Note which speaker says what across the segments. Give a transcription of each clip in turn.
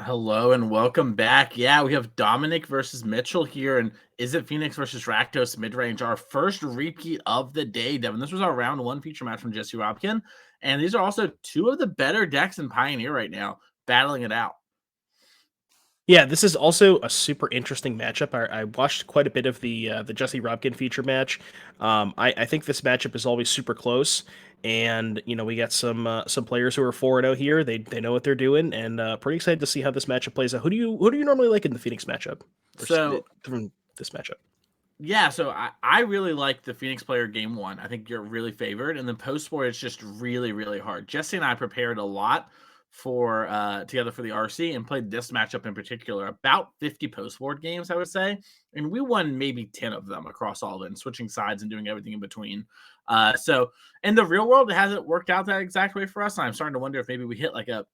Speaker 1: Hello and welcome back. Yeah, we have Dominic versus Mitchell here, and Izzet Pheonix versus Rakdos Midrange, our first repeat of the day, Devin. This was our round one feature match from Jesse Robkin, and these are also two of the better decks in Pioneer right now, battling it out.
Speaker 2: Yeah, this is also a super interesting matchup. I watched quite a bit of the Jesse Robkin feature match. I think this matchup is always super close, and we got some players who are 4-0 here. They know what they're doing, and pretty excited to see how this matchup plays out. Who do you normally like in the Phoenix matchup? From this matchup?
Speaker 1: Yeah, so I really like the Phoenix player game one. I think you're really favored, and then post war it's just really, really hard. Jesse and I prepared a lot for together for the RC and played this matchup in particular, about 50 post board games, I would say. And we won maybe 10 of them across all of it, and switching sides and doing everything in between. So in the real world, it hasn't worked out that exact way for us. And I'm starting to wonder if maybe we hit like a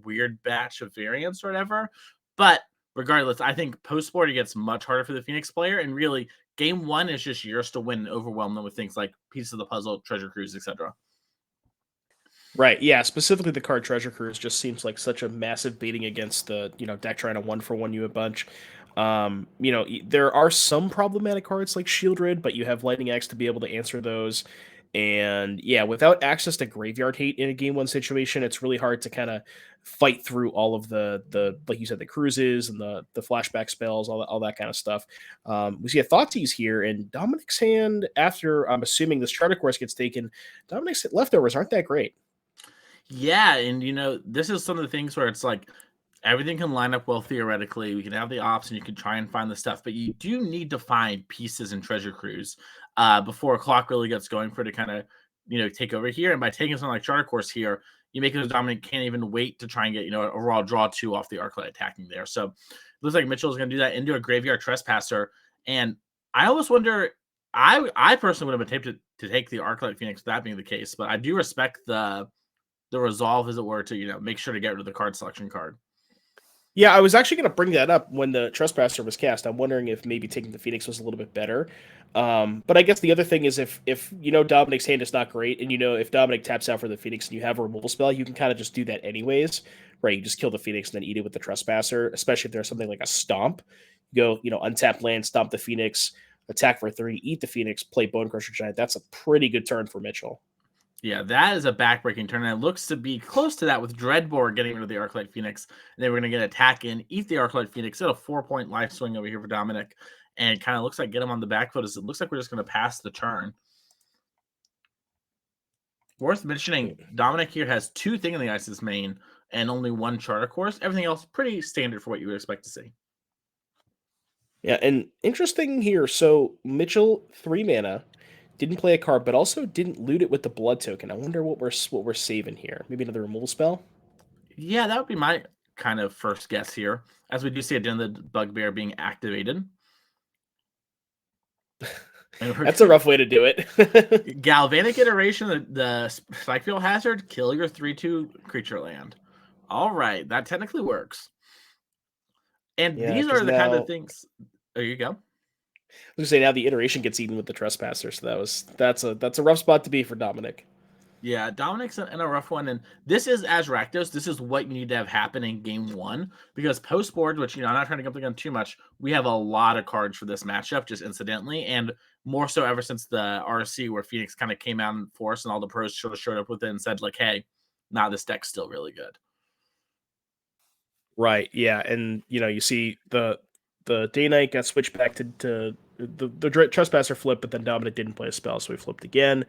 Speaker 1: weird batch of variants or whatever. But regardless, I think post sport it gets much harder for the Phoenix player, and really game one is just yours to win and overwhelm them with things like pieces of the puzzle, treasure cruise, etc.
Speaker 2: Right. Yeah. Specifically, the card Treasure Cruise just seems like such a massive beating against the deck trying to 1-for-1 you a bunch. There are some problematic cards like Shieldred, but you have Lightning Axe to be able to answer those. And yeah, without access to graveyard hate in a game one situation, it's really hard to kind of fight through all of the like you said, the cruises and the flashback spells, all that kind of stuff. We see a Thoughtseize here, and Dominic's hand, after I'm assuming this Charter Course gets taken, Dominic's leftovers aren't that great.
Speaker 1: Yeah, and this is some of the things where it's like everything can line up well theoretically. We can have the ops and you can try and find the stuff, but you do need to find pieces in Treasure Cruise before a clock really gets going for it to kind of take over here. And by taking something like Charter Course here, you make it so Dominic can't even wait to try and get a raw draw two off the Arclight attacking there. So it looks like Mitchell is going to do that into a Graveyard Trespasser. And I almost wonder, I personally would have attempted to take the Arclight Phoenix, that being the case, but I do respect the resolve, as it were, to make sure to get rid of the card selection card.
Speaker 2: Yeah, I was actually going to bring that up when the Trespasser was cast. I'm wondering if maybe taking the Phoenix was a little bit better. But I guess the other thing is if Dominic's hand is not great, and if Dominic taps out for the Phoenix and you have a removal spell, you can kind of just do that anyways, right? You just kill the Phoenix and then eat it with the Trespasser, especially if there's something like a Stomp. You go, untap land, stomp the Phoenix, attack for 3, eat the Phoenix, play Bonecrusher Giant. That's a pretty good turn for Mitchell.
Speaker 1: Yeah, that is a backbreaking turn, and it looks to be close to that with Dreadbore getting rid of the Arclight Phoenix. And then we're going to get attack in, eat the Arclight Phoenix, get a 4-point life swing over here for Dominic, and it kind of looks like get him on the back foot. It looks like we're just going to pass the turn. Worth mentioning, Dominic here has 2 Thing in the Ice's main and only 1 Charter Course. Everything else pretty standard for what you would expect to see.
Speaker 2: Yeah, and interesting here. So Mitchell, 3 mana, didn't play a card, but also didn't loot it with the blood token. I wonder what we're saving here. Maybe another removal spell?
Speaker 1: Yeah, that would be my kind of first guess here, as we do see at the end of the Bugbear being activated.
Speaker 2: That's a rough way to do it.
Speaker 1: Galvanic Iteration, the Spikefield Hazard, kill your 3/2 creature land. All right, that technically works. And
Speaker 2: Yeah,
Speaker 1: these are the kind of things. There you go.
Speaker 2: I was gonna say now the iteration gets eaten with the Trespasser, so that's a rough spot to be for Dominic.
Speaker 1: Yeah, Dominic's in a rough one, and this is as Rakdos. This is what you need to have happen in game one, because post board, which I'm not trying to jump the gun too much, we have a lot of cards for this matchup, just incidentally, and more so ever since the RC where Phoenix kind of came out in force and all the pros sort of showed up with it and said like, "Hey, this deck's still really good."
Speaker 2: Right. Yeah, and you see the Day Knight got switched back to the Trespasser flip, but then Dominic didn't play a spell, so he flipped again.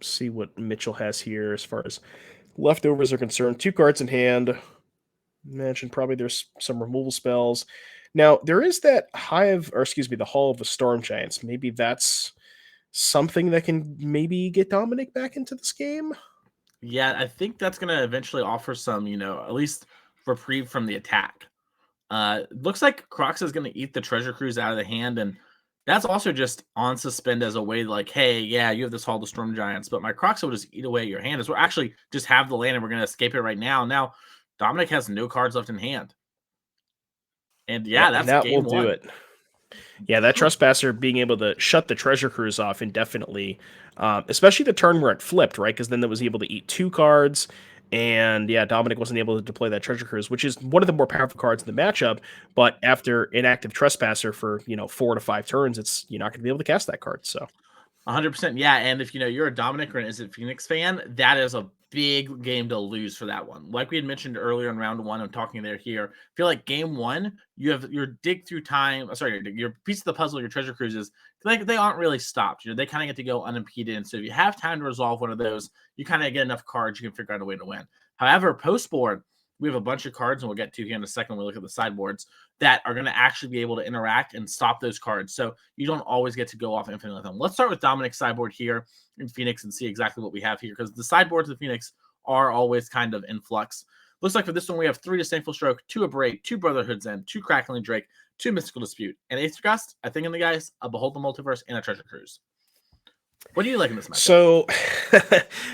Speaker 2: See what Mitchell has here as far as leftovers are concerned. 2 cards in hand. Imagine probably there's some removal spells. Now there is that the Hall of the Storm Giants. Maybe that's something that can maybe get Dominic back into this game.
Speaker 1: Yeah, I think that's going to eventually offer some, at least reprieve from the attack. Looks like Crocs is going to eat the Treasure Cruise out of the hand, and that's also just on suspend as a way like, hey, yeah, you have this Hall of the Storm Giants, but my Crocs will just eat away at your hand. As we're actually just have the land and we're going to escape it right now. Now, Dominic has no cards left in hand. And that's
Speaker 2: that
Speaker 1: game
Speaker 2: will
Speaker 1: one.
Speaker 2: do it. Yeah, that Trespasser being able to shut the Treasure Cruise off indefinitely, especially the turn where it flipped, right? Because then it was able to eat 2 cards, And yeah, Dominic wasn't able to deploy that Treasure Cruise, which is one of the more powerful cards in the matchup. But after inactive Trespasser for 4 to 5 turns, you're not going to be able to cast that card. So
Speaker 1: 100%. Yeah. And if you're a Dominic or an Izzet Pheonix fan, that is a big game to lose for that one. Like we had mentioned earlier in round one, I'm talking there here. I feel like game one, you have your dig through time. Sorry, your piece of the puzzle, your treasure cruises, like they aren't really stopped. They kind of get to go unimpeded. And so if you have time to resolve one of those, you kind of get enough cards, you can figure out a way to win. However, post board, we have a bunch of cards, and we'll get to here in a second when we look at the sideboards, that are going to actually be able to interact and stop those cards. So you don't always get to go off infinitely with them. Let's start with Dominic's sideboard here in Phoenix and see exactly what we have here, because the sideboards of Phoenix are always kind of in flux. Looks like for this one, we have 3 Disdainful Stroke, 2 Abrade, 2 Brotherhood's End, 2 Crackling Drake, 2 Mystical Dispute, and Aether Gust, I think in the guys, a Behold the Multiverse, and a Treasure Cruise. What do you like in this matchup?
Speaker 2: So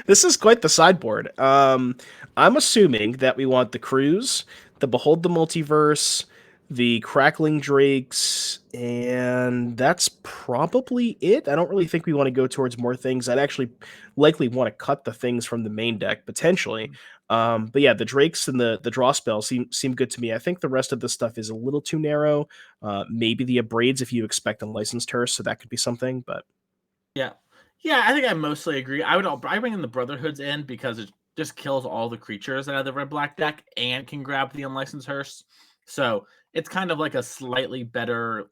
Speaker 2: this is quite the sideboard. I'm assuming that we want the Cruise, the Behold the Multiverse, the Crackling Drakes, and that's probably it. I don't really think we want to go towards more things. I'd actually likely want to cut the things from the main deck, potentially. But yeah, the Drakes and the draw spell seem good to me. I think the rest of the stuff is a little too narrow. Maybe the Abrades if you expect Unlicensed Hearse, so that could be something, but...
Speaker 1: Yeah, I think I mostly agree. I bring in the Brotherhood's End because it just kills all the creatures out of the red-black deck and can grab the Unlicensed Hearse. So it's kind of like a slightly better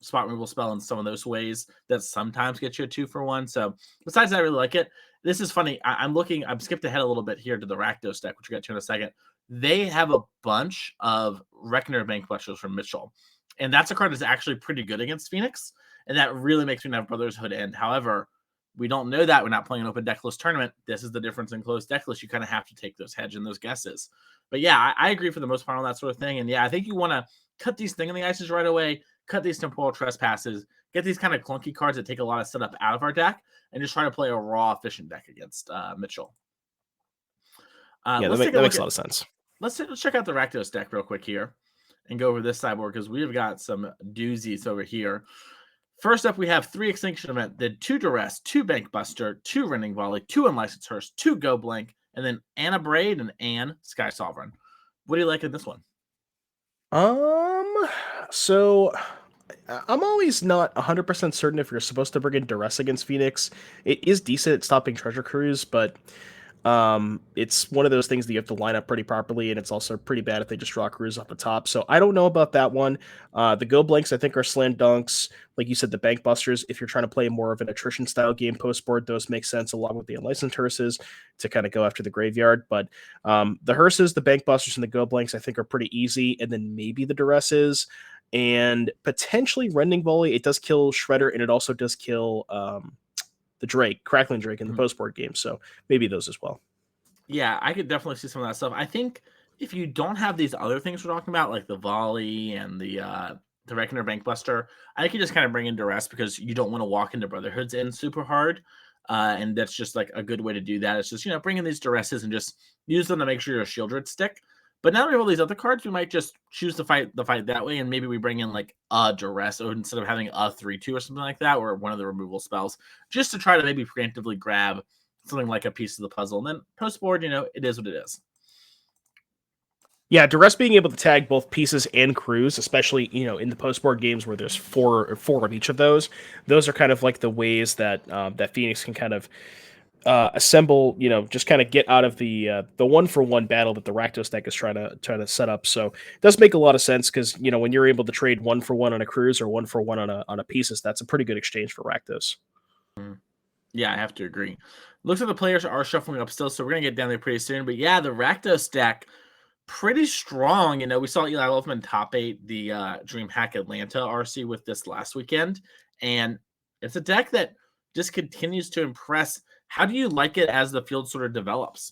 Speaker 1: spot removal spell in some of those ways that sometimes get you a 2-for-1. So besides that, I really like it. This is funny. I'm skipped ahead a little bit here to the Rakdos deck, which we'll get to in a second. They have a bunch of Reckoner Bankbusters from Mitchell. And that's a card that's actually pretty good against Phoenix. And that really makes me have Brotherhood End. However, we don't know that. We're not playing an open decklist tournament. This is the difference in closed decklist. You kind of have to take those hedge and those guesses. But yeah, I agree for the most part on that sort of thing. And yeah, I think you want to cut these thing in the ices right away, cut these temporal trespasses, get these kind of clunky cards that take a lot of setup out of our deck, and just try to play a raw, efficient deck against Mitchell.
Speaker 2: Yeah, that makes a lot of sense.
Speaker 1: Let's check out the Rakdos deck real quick here and go over this sideboard, because we've got some doozies over here. First up, we have 3 Extinction Event, then 2 Duress, 2 Bankbuster, 2 Rending Volley, 2 Unlicensed Hearse, 2 Go Blank, and then Anna Braid and Sky Sovereign. What do you like in this one?
Speaker 2: So I'm always not 100% certain if you're supposed to bring in Duress against Phoenix. It is decent at stopping Treasure Cruise, but it's one of those things that you have to line up pretty properly, and it's also pretty bad if they just draw Cruise off the top. So I don't know about that one. The Go Blanks, I think, are slam dunks. Like you said, the Bank Busters, if you're trying to play more of an attrition style game post board, those make sense along with the Unlicensed Hearses to kind of go after the graveyard. But the Hearses, the Bank Busters, and the Go Blanks, I think, are pretty easy. And then maybe the Duresses and potentially Rending Volley. It does kill Shredder, and it also does kill the Crackling Drake in the post board game. So maybe those as well.
Speaker 1: Yeah, I could definitely see some of that stuff. I think if you don't have these other things we're talking about, like the Volley and the Reckoner Bankbuster, I think you just kind of bring in Duress because you don't want to walk into Brotherhood's End super hard. And that's just like a good way to do that. It's just, bring in these Duresses and just use them to make sure your Shieldred stick. But now that we have all these other cards, we might just choose to fight the fight that way, and maybe we bring in like a Duress, or instead of having a 3/2 or something like that, or one of the removal spells, just to try to maybe preemptively grab something like a piece of the puzzle. And then post board, it is what it is.
Speaker 2: Yeah, Duress being able to tag both pieces and Cruise, especially in the post board games where there's four of each of those are kind of like the ways that that Phoenix can kind of assemble, just kind of get out of the 1-for-1 battle that the Rakdos deck is trying to set up. So it does make a lot of sense because when you're able to trade 1-for-1 on a Cruise or 1-for-1 on a Pieces, that's a pretty good exchange for Rakdos.
Speaker 1: Yeah, I have to agree. Looks like the players are shuffling up still, so we're gonna get down there pretty soon. But yeah, the Rakdos deck pretty strong. We saw Eli Wolfman top 8 the DreamHack Atlanta RC with this last weekend, and it's a deck that just continues to impress. How do you like it as the field sort of develops?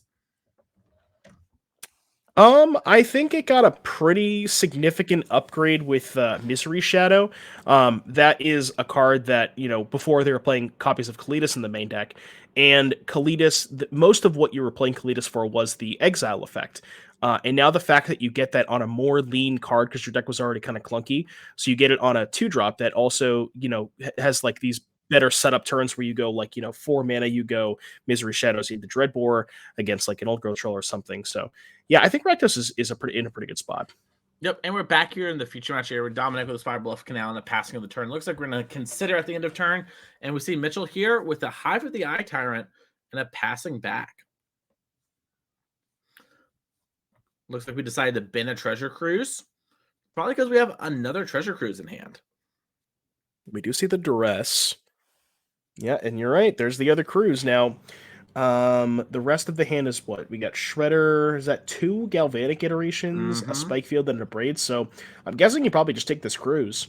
Speaker 2: I think it got a pretty significant upgrade with Misery Shadow. That is a card that, before they were playing copies of Kalitas in the main deck, and Kalitas, most of what you were playing Kalitas for was the exile effect. And now the fact that you get that on a more lean card because your deck was already kind of clunky, so you get it on a 2-drop that also, has like these better setup turns where you go 4 mana, you go Misery Shadows, you the Dreadbore against like an Old Growth Troll or something. So yeah, I think Rakdos is in a pretty good spot.
Speaker 1: Yep, and we're back here in the future match area with Dominic with the Spirebluff Canal and the passing of the turn. Looks like we're going to consider at the end of turn, and we see Mitchell here with the Hive of the Eye Tyrant and a passing back. Looks like we decided to bin a Treasure Cruise, probably because we have another Treasure Cruise in hand.
Speaker 2: We do see the Duress. Yeah, and you're right. There's the other cruise now. The rest of the hand is what? We got Shredder. Is that 2 Galvanic Iterations, a Spikefield, and a Abrade? So I'm guessing you probably just take this cruise.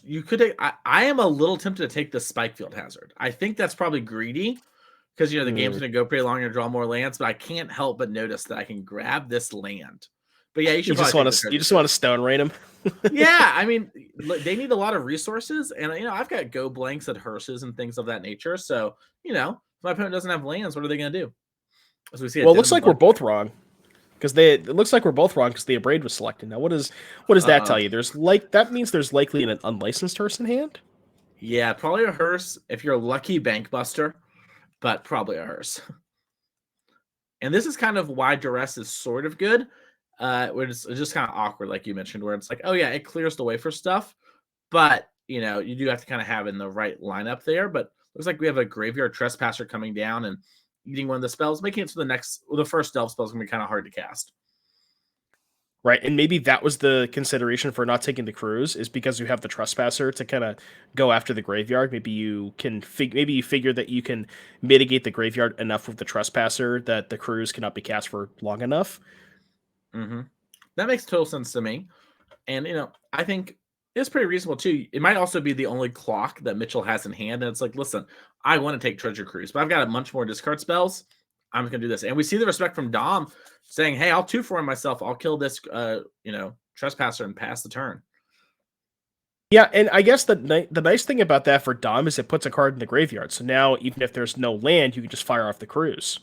Speaker 1: You could take. I am a little tempted to take the Spikefield Hazard. I think that's probably greedy because the game's going to go pretty long and draw more lands. But I can't help but notice that I can grab this land. But yeah, you just want
Speaker 2: to stone rain them.
Speaker 1: Yeah, I mean, they need a lot of resources, and I've got go blanks at hearses and things of that nature. So if my opponent doesn't have lands, what are they going to do? As we see,
Speaker 2: well, it looks like we're both wrong because the Abrade was selected. Now, what does that tell you? That means there's likely an unlicensed hearse in hand.
Speaker 1: Yeah, probably a hearse if you're a lucky Bankbuster, but probably a hearse. And this is kind of why Duress is sort of good. Where it's just kind of awkward, like you mentioned, where it's like, oh yeah, it clears the way for stuff, but you do have to kind of have in the right lineup there. But looks like we have a Graveyard Trespasser coming down and eating one of the spells, making it to the first Delve spell is gonna be kind of hard to cast.
Speaker 2: Right, and maybe that was the consideration for not taking the cruise, is because you have the Trespasser to kind of go after the graveyard. Maybe you figure that you can mitigate the graveyard enough with the Trespasser that the cruise cannot be cast for long enough.
Speaker 1: That makes total sense to me. And, I think it's pretty reasonable too. It might also be the only clock that Mitchell has in hand. And it's like, listen, I want to take Treasure Cruise, but I've got a bunch more discard spells. I'm just going to do this. And we see the respect from Dom saying, hey, I'll 2-for myself. I'll kill this, Trespasser and pass the turn.
Speaker 2: Yeah, and I guess the nice thing about that for Dom is it puts a card in the graveyard. So now, even if there's no land, you can just fire off the cruise.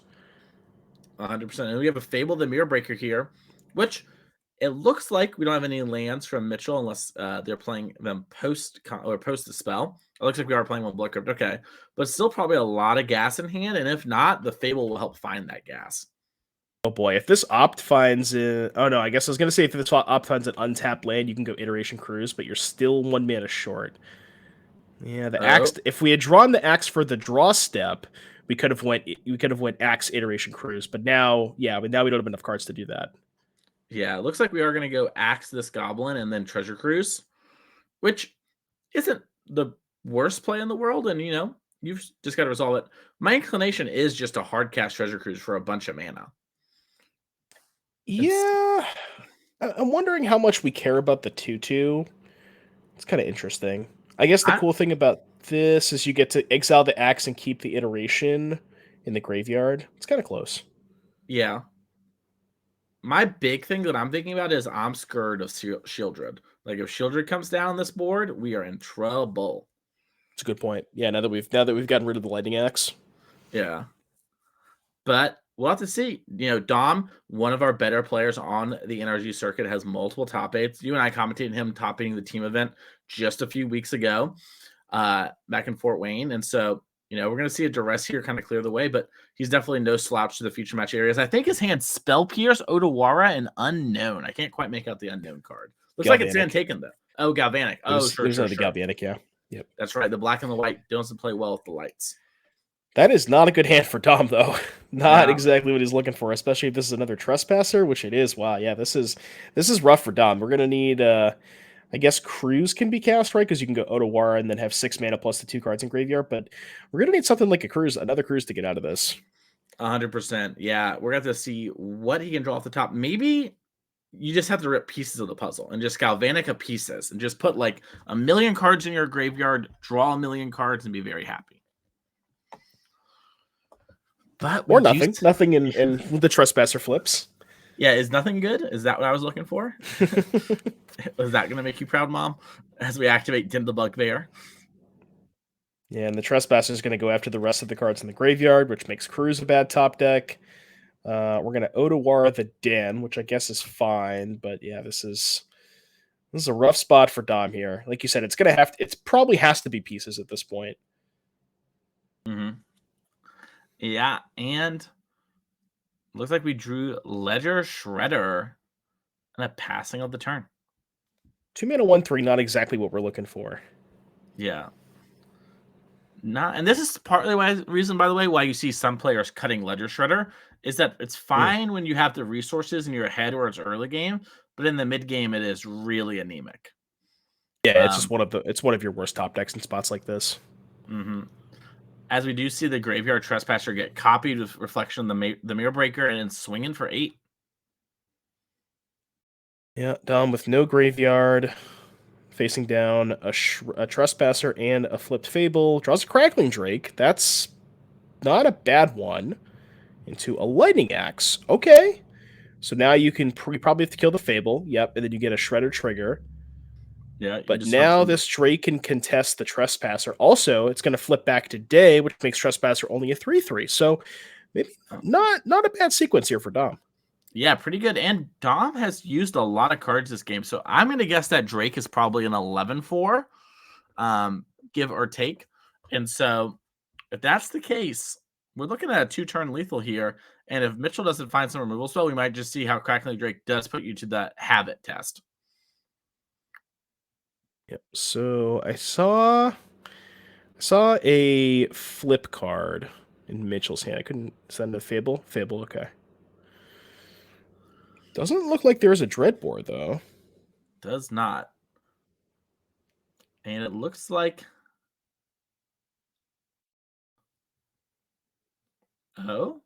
Speaker 1: 100%. And we have a Fable the Mirror Breaker here, which it looks like we don't have any lands from Mitchell unless they're playing them post the spell. It looks like we are playing one Blood Crypt. Okay. But still probably a lot of gas in hand. And if not, the Fable will help find that gas.
Speaker 2: Oh boy, if this Opt finds I guess I was going to say if this Opt finds an untapped land, you can go Iteration Cruise, but you're still 1 mana short. Yeah, the Axe. If we had drawn the Axe for the draw step, we could have went Axe Iteration Cruise, but now we don't have enough cards to do that.
Speaker 1: Yeah, it looks like we are going to go Axe this Goblin and then Treasure Cruise, which isn't the worst play in the world. And, you've just got to resolve it. My inclination is just a hard cast Treasure Cruise for a bunch of mana.
Speaker 2: Yeah. I'm wondering how much we care about the 2/2. It's kind of interesting. I guess the cool thing about this is you get to exile the Axe and keep the Iteration in the graveyard. It's kind of close.
Speaker 1: Yeah. My big thing that I'm thinking about is I'm scared of Shieldred. Like if Shieldred comes down on this board, we are in trouble.
Speaker 2: It's a good point. Yeah, now that we've gotten rid of the Lightning Axe.
Speaker 1: Yeah. But we'll have to see. Dom, one of our better players on the NRG circuit, has multiple top 8s. You and I commentated him topping the team event just a few weeks ago, back in Fort Wayne. And so, we're going to see a Duress here kind of clear the way, but he's definitely no slouch to the future match areas. I think his hand Spell Pierce, Otawara, and Unknown. I can't quite make out the Unknown card. Looks
Speaker 2: Galvanic.
Speaker 1: Like it's been taken, though. Oh, Galvanic.
Speaker 2: Sure. The Galvanic, yeah. Yep.
Speaker 1: That's right. The black and the white doesn't play well with the lights.
Speaker 2: That is not a good hand for Dom, though. Not exactly what he's looking for, especially if this is another Trespasser, which it is. Wow, yeah, this is rough for Dom. We're going to need, I guess, Cruise can be cast, right? Because you can go Otawara and then have 6 mana plus the 2 cards in graveyard, but we're going to need something like another Cruise to get out of this.
Speaker 1: 100%. Yeah, we're going to have to see what he can draw off the top. Maybe you just have to rip pieces of the puzzle and just Galvanica pieces and just put like 1 million cards in your graveyard, draw 1 million cards, and be very happy. But
Speaker 2: or nothing. Nothing in the Trespasser flips.
Speaker 1: Yeah, is nothing good? Is that what I was looking for? Is that going to make you proud, Mom? As we activate Dim the Bugbear.
Speaker 2: Yeah, and the Trespasser is going to go after the rest of the cards in the graveyard, which makes Cruise a bad top deck. We're going to Otawara the Den, which I guess is fine, but yeah, this is This is a rough spot for Dom here. Like you said, it's probably has to be pieces at this point.
Speaker 1: Mm-hmm. Yeah, and looks like we drew Ledger Shredder and a passing of the turn.
Speaker 2: 2 mana 1/3, not exactly what we're looking for.
Speaker 1: Yeah. And this is partly reason, by the way, why you see some players cutting Ledger Shredder is that it's fine when you have the resources in your head or it's early game, but in the mid game it is really anemic.
Speaker 2: Yeah, it's just one of your worst top decks in spots like this.
Speaker 1: Mm-hmm. As we do see the Graveyard Trespasser get copied with Reflection of the Mirror Breaker and then swinging for 8.
Speaker 2: Yeah, Dom with no graveyard, facing down a Trespasser and a flipped Fable. Draws a Crackling Drake. That's not a bad one. Into a Lightning Axe. Okay. So now you can probably have to kill the Fable. Yep, and then you get a Shredder trigger.
Speaker 1: Yeah,
Speaker 2: but now this Drake can contest the Trespasser. Also, it's going to flip back to Day, which makes Trespasser only a 3/3. So maybe not a bad sequence here for Dom.
Speaker 1: Yeah, pretty good. And Dom has used a lot of cards this game. So I'm going to guess that Drake is probably an 11-4, give or take. And so if that's the case, we're looking at a 2-turn lethal here. And if Mitchell doesn't find some removal spell, we might just see how Crackling Drake does put you to the habit test.
Speaker 2: Yep. So I saw a flip card in Mitchell's hand. I couldn't send a Fable. Fable, okay. Doesn't look like there's a Dreadbore, though.
Speaker 1: Does not. And it looks like... Oh?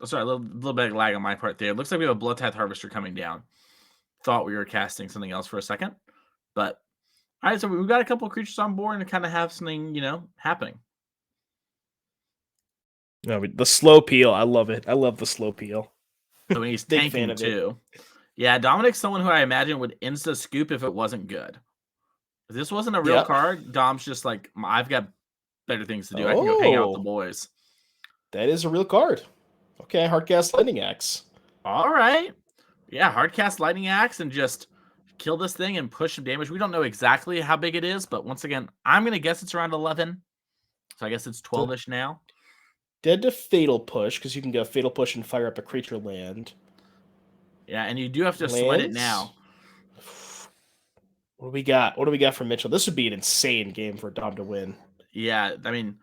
Speaker 1: Sorry, a little bit of lag on my part there. It looks like we have a Bloodtithe Harvester coming down. Thought we were casting something else for a second. But, all right, so we've got a couple of creatures on board and kind of have something, happening.
Speaker 2: No, the slow peel. I love it. I love the slow peel.
Speaker 1: So when he's tanking too. Yeah, Dominic's someone who I imagine would insta scoop if it wasn't good. If this wasn't a real card, Dom's just like, I've got better things to do. I can go hang out with the boys.
Speaker 2: That is a real card. Okay, Hardcast Lightning Axe.
Speaker 1: All right. Yeah, Hardcast Lightning Axe and just kill this thing and push some damage. We don't know exactly how big it is, but once again, I'm going to guess it's around 11. So I guess it's 12-ish now.
Speaker 2: Dead to Fatal Push, because you can go Fatal Push and fire up a creature land.
Speaker 1: Yeah, and you do have to sweat it now.
Speaker 2: What do we got? What do we got from Mitchell? This would be an insane game for Dom to win.
Speaker 1: Yeah, I mean,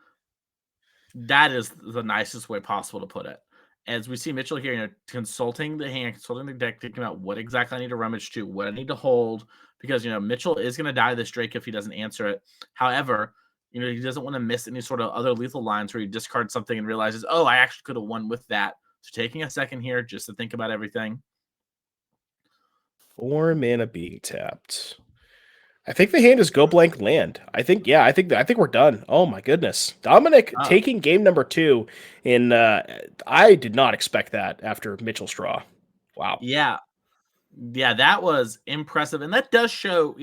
Speaker 1: that is the nicest way possible to put it. As we see Mitchell here, consulting the hand, consulting the deck, thinking about what exactly I need to rummage to, what I need to hold, because, Mitchell is going to die this Drake if he doesn't answer it. However, he doesn't want to miss any sort of other lethal lines where he discards something and realizes, oh, I actually could have won with that. So taking a second here just to think about everything.
Speaker 2: 4 mana being tapped. I think the hand is go blank land. I think we're done. Oh my goodness. Dominic taking game number 2 in I did not expect that after Mitchell's draw. Wow.
Speaker 1: Yeah. Yeah, that was impressive. And that does show,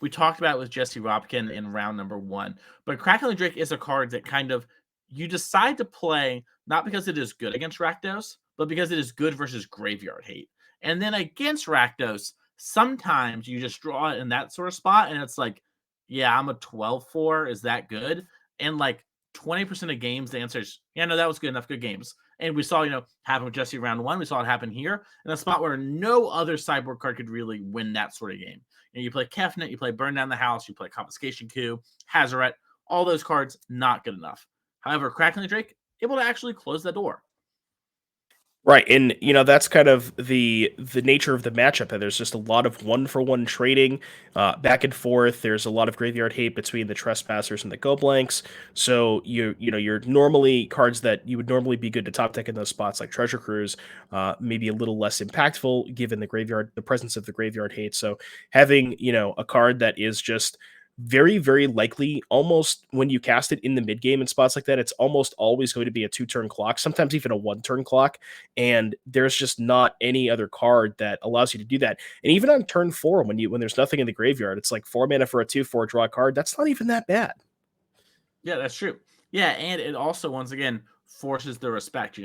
Speaker 1: we talked about it with Jesse Robkin in round number 1. But Crackling Drake is a card that kind of you decide to play not because it is good against Rakdos, but because it is good versus graveyard hate. And then against Rakdos, sometimes you just draw it in that sort of spot, and it's like, yeah, I'm a 12-4. Is that good? And like 20% of games, the answer is, yeah, no, that was good enough. Good games. And we saw, happen with Jesse round 1. We saw it happen here in a spot where no other sideboard card could really win that sort of game. You play Kefnet, you play Burn Down the House, you play Confiscation Coup, Hazaret, all those cards, not good enough. However, Crackling Drake, able to actually close the door.
Speaker 2: Right, and that's kind of the nature of the matchup. And there's just a lot of 1-for-1 trading back and forth. There's a lot of graveyard hate between the Trespassers and the Go Blanks. So you're normally cards that you would normally be good to top deck in those spots, like Treasure Cruise, maybe a little less impactful given the presence of the graveyard hate. So having a card that is just very, very likely, almost when you cast it in the mid game in spots like that, it's almost always going to be a 2-turn clock, sometimes even a 1-turn clock. And there's just not any other card that allows you to do that. And even on turn 4, when there's nothing in the graveyard, it's like 4 mana for a 2/4 draw card. That's not even that bad.
Speaker 1: Yeah, that's true. Yeah, and it also, once again, forces the respect.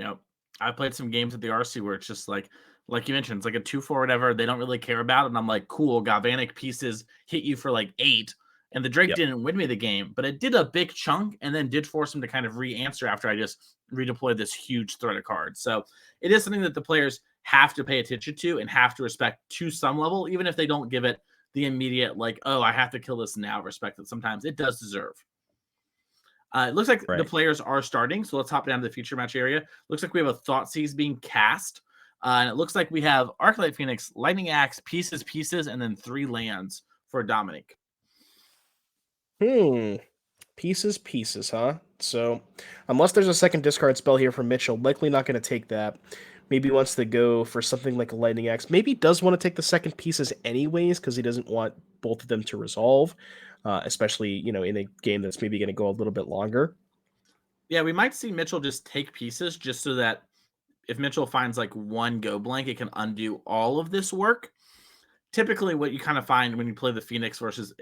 Speaker 1: I played some games at the RC where it's just like, like you mentioned, it's like a 2/4 whatever. They don't really care about it. And I'm like, cool, Galvanic pieces hit you for like 8. And the Drake didn't win me the game, but it did a big chunk and then did force him to kind of re-answer after I just redeployed this huge threat of cards. So it is something that the players have to pay attention to and have to respect to some level, even if they don't give it the immediate, like, oh, I have to kill this now respect that sometimes it does deserve. It looks like the players are starting, so let's hop down to the feature match area. Looks like we have a Thoughtseize being cast, and it looks like we have Arclight Phoenix, Lightning Axe, Pieces, and then 3 lands for Dominic.
Speaker 2: Pieces, huh? So, unless there's a second discard spell here from Mitchell, likely not going to take that. Maybe wants to go for something like a Lightning Axe. Maybe does want to take the second Pieces anyways, because he doesn't want both of them to resolve, especially, in a game that's maybe going to go a little bit longer.
Speaker 1: Yeah, we might see Mitchell just take Pieces just so that if Mitchell finds like 1 go blank, it can undo all of this work. Typically, what you kind of find when you play the Phoenix versus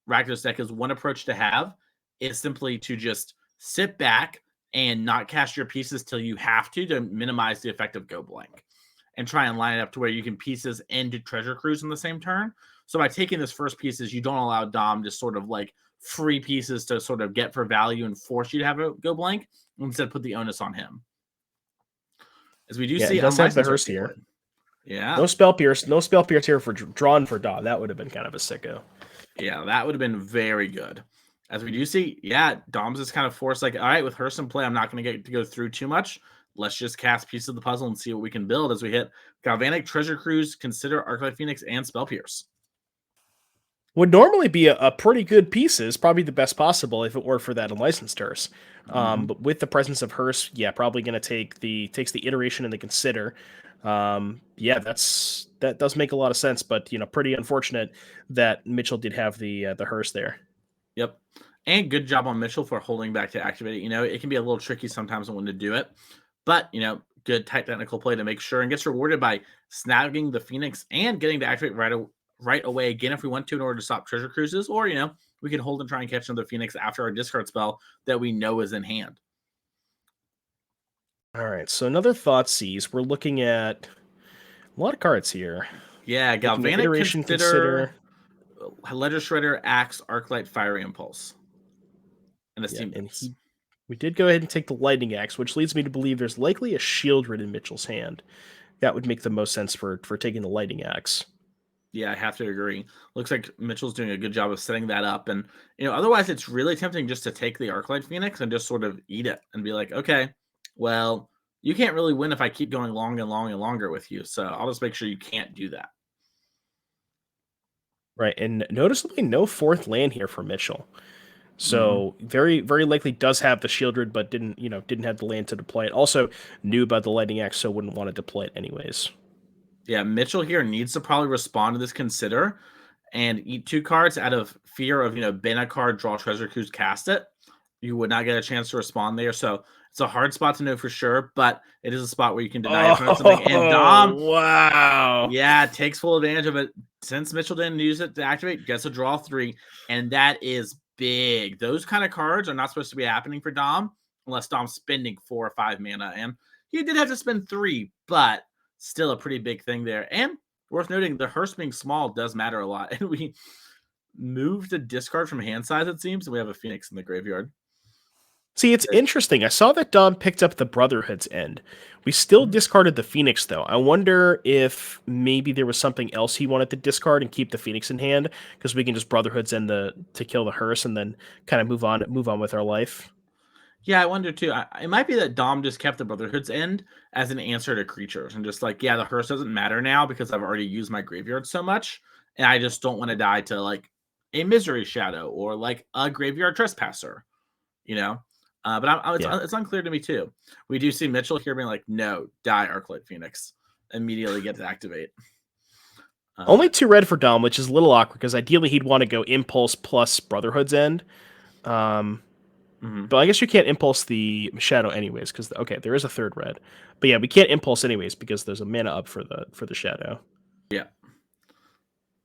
Speaker 1: Rakdos deck is one approach to have is simply to just sit back and not cast your pieces till you have to minimize the effect of go blank and try and line it up to where you can pieces and do treasure cruise in the same turn. So by taking this first pieces, you don't allow Dom to sort of like free pieces to sort of get for value and force you to have a go blank. Instead, put the onus on him. As we do see,
Speaker 2: it does have the Hearse here.
Speaker 1: Yeah.
Speaker 2: No spell pierce here for drawn for Dom. That would have been kind of a sicko.
Speaker 1: Yeah, that would have been very good. As we do see, yeah, Dom's is kind of forced, like, all right, with Hearse in play, I'm not going to get to go through too much. Let's just cast Piece of the Puzzle and see what we can build as we hit Galvanic, Treasure Cruise, consider Arclight Phoenix, and Spell Pierce.
Speaker 2: Would normally be a pretty good pieces, probably the best possible if it were for that unlicensed Hearse. But with the presence of Hearse, yeah, probably going to takes the iteration and the consider. That does make a lot of sense, but pretty unfortunate that Mitchell did have the Hearse there.
Speaker 1: Yep. And good job on Mitchell for holding back to activate it. It can be a little tricky sometimes on when to do it, but good tight technical play to make sure, and gets rewarded by snagging the Phoenix and getting to activate right away again if we want to in order to stop treasure cruises, or we can hold and try and catch another Phoenix after our discard spell that we know is in hand.
Speaker 2: All right, so another Thoughtseize. We're looking at a lot of cards here.
Speaker 1: Yeah, Galvanic,
Speaker 2: Iteration, consider
Speaker 1: Ledger Shredder, Axe, Arclight, Fiery Impulse, and a Steam Bits.
Speaker 2: We did go ahead and take the Lightning Axe, which leads me to believe there's likely a Shieldred in Mitchell's hand. That would make the most sense for taking the Lightning Axe.
Speaker 1: Yeah, I have to agree. Looks like Mitchell's doing a good job of setting that up. And, otherwise it's really tempting just to take the Arclight Phoenix and just sort of eat it and be like, okay, well, you can't really win if I keep going long and long and longer with you. So I'll just make sure you can't do that.
Speaker 2: Right, and noticeably no 4th land here for Mitchell. So very, very likely does have the Shieldred, but didn't have the land to deploy it. Also knew about the Lightning Axe, so wouldn't want to deploy it anyways.
Speaker 1: Yeah, Mitchell here needs to probably respond to this consider and eat 2 cards out of fear of, ban a card, draw Treasure Cruise, cast it. You would not get a chance to respond there. So it's a hard spot to know for sure, but it is a spot where you can deny something. And Dom,
Speaker 2: wow.
Speaker 1: Yeah, takes full advantage of it. Since Mitchell didn't use it to activate, gets a draw 3, and that is big. Those kind of cards are not supposed to be happening for Dom unless Dom's spending 4 or 5 mana, and he did have to spend 3, but still a pretty big thing there. And worth noting, the Hearse being small does matter a lot. And we moved a discard from hand size, it seems, and we have a Phoenix in the graveyard.
Speaker 2: See, it's interesting. I saw that Dom picked up the Brotherhood's end. We still discarded the Phoenix, though. I wonder if maybe there was something else he wanted to discard and keep the Phoenix in hand, because we can just Brotherhood's end to kill the Hearse and then kind of move on with our life.
Speaker 1: Yeah, I wonder too. It might be that Dom just kept the Brotherhood's end as an answer to creatures and just like, yeah, the Hearse doesn't matter now because I've already used my graveyard so much, and I just don't want to die to like a Misery Shadow or like a Graveyard Trespasser, But it's unclear to me too. We do see Mitchell here being like, no, die Arclight Phoenix. Immediately get to activate.
Speaker 2: Only 2 red for Dom, which is a little awkward because ideally he'd want to go Impulse plus Brotherhood's end. But I guess you can't Impulse the Shadow anyways because, there is a 3rd red. But yeah, we can't Impulse anyways because there's a mana up for the Shadow.
Speaker 1: Yeah.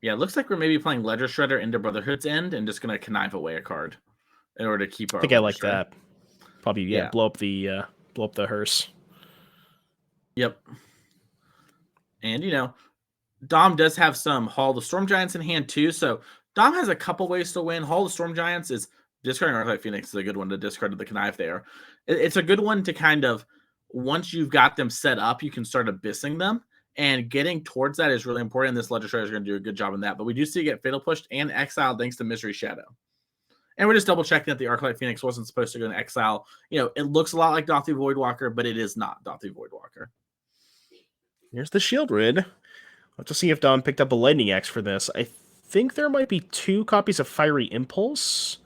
Speaker 1: Yeah, it looks like we're maybe playing Ledger Shredder into Brotherhood's end and just going to connive away a card in order to keep our...
Speaker 2: I think I like that. Probably, blow up the Hearse.
Speaker 1: Yep. And, Dom does have some Hall of the Storm Giants in hand too, so Dom has a couple ways to win. Hall of the Storm Giants is discarding Arclight Phoenix is a good one to discard to the connive there. It's a good one to kind of, once you've got them set up, you can start abyssing them, and getting towards that is really important. This Legislator is going to do a good job in that, but we do see it get Fatal Pushed and exiled thanks to Misery Shadow. And we're just double checking that the Arclight Phoenix wasn't supposed to go in exile. It looks a lot like Dothi Voidwalker, but it is not Dothi Voidwalker.
Speaker 2: Here's the Shieldred. Let's just see if Dom picked up a Lightning Axe for this. I think there might be 2 copies of Fiery Impulse.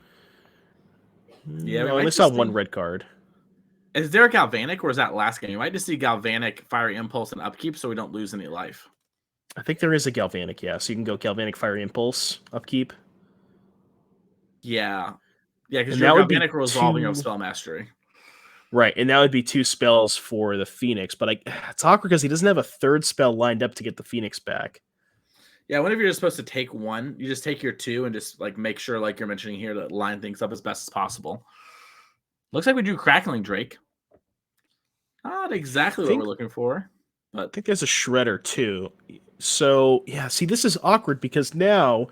Speaker 1: Yeah,
Speaker 2: no, I only saw 1 red card.
Speaker 1: Is there a Galvanic, or is that last game? You might just see Galvanic, Fiery Impulse, and Upkeep so we don't lose any life.
Speaker 2: I think there is a Galvanic, yeah. So you can go Galvanic, Fiery Impulse, Upkeep.
Speaker 1: Yeah. Yeah, because your Galvanic will resolve and you have Spell Mastery.
Speaker 2: Right, and that would be 2 spells for the Phoenix, but it's awkward because he doesn't have a 3rd spell lined up to get the Phoenix back.
Speaker 1: Yeah, whenever you're supposed to take 1, you just take your 2 and just make sure, like you're mentioning here, to line things up as best as possible. Looks like we drew Crackling Drake. Not exactly what we're looking for, but
Speaker 2: I think there's a Shredder too. So yeah, see, this is awkward because now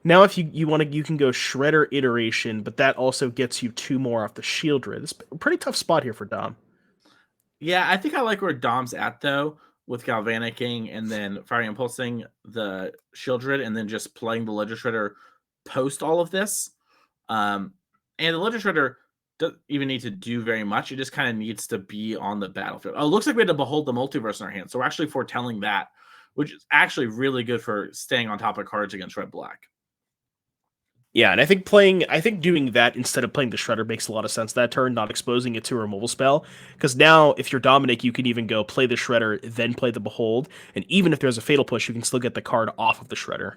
Speaker 2: if you want to, you can go Shredder Iteration, but that also gets you 2 more off the Shieldred. It's a pretty tough spot here for Dom.
Speaker 1: Yeah, I think I like where Dom's at though, with Galvanicing and then Fiery Impulsing the Shieldred, and then just playing the Legislator post all of this. And the Legislator doesn't even need to do very much. It just kind of needs to be on the battlefield. Oh, it looks like we had to Behold the Multiverse in our hand, so we're actually foretelling that, which is actually really good for staying on top of cards against red-black.
Speaker 2: Yeah, and I think doing that instead of playing the Shredder makes a lot of sense that turn, not exposing it to a removal spell. Because now, if you're Dominic, you can even go play the Shredder, then play the Behold, and even if there's a Fatal Push, you can still get the card off of the Shredder.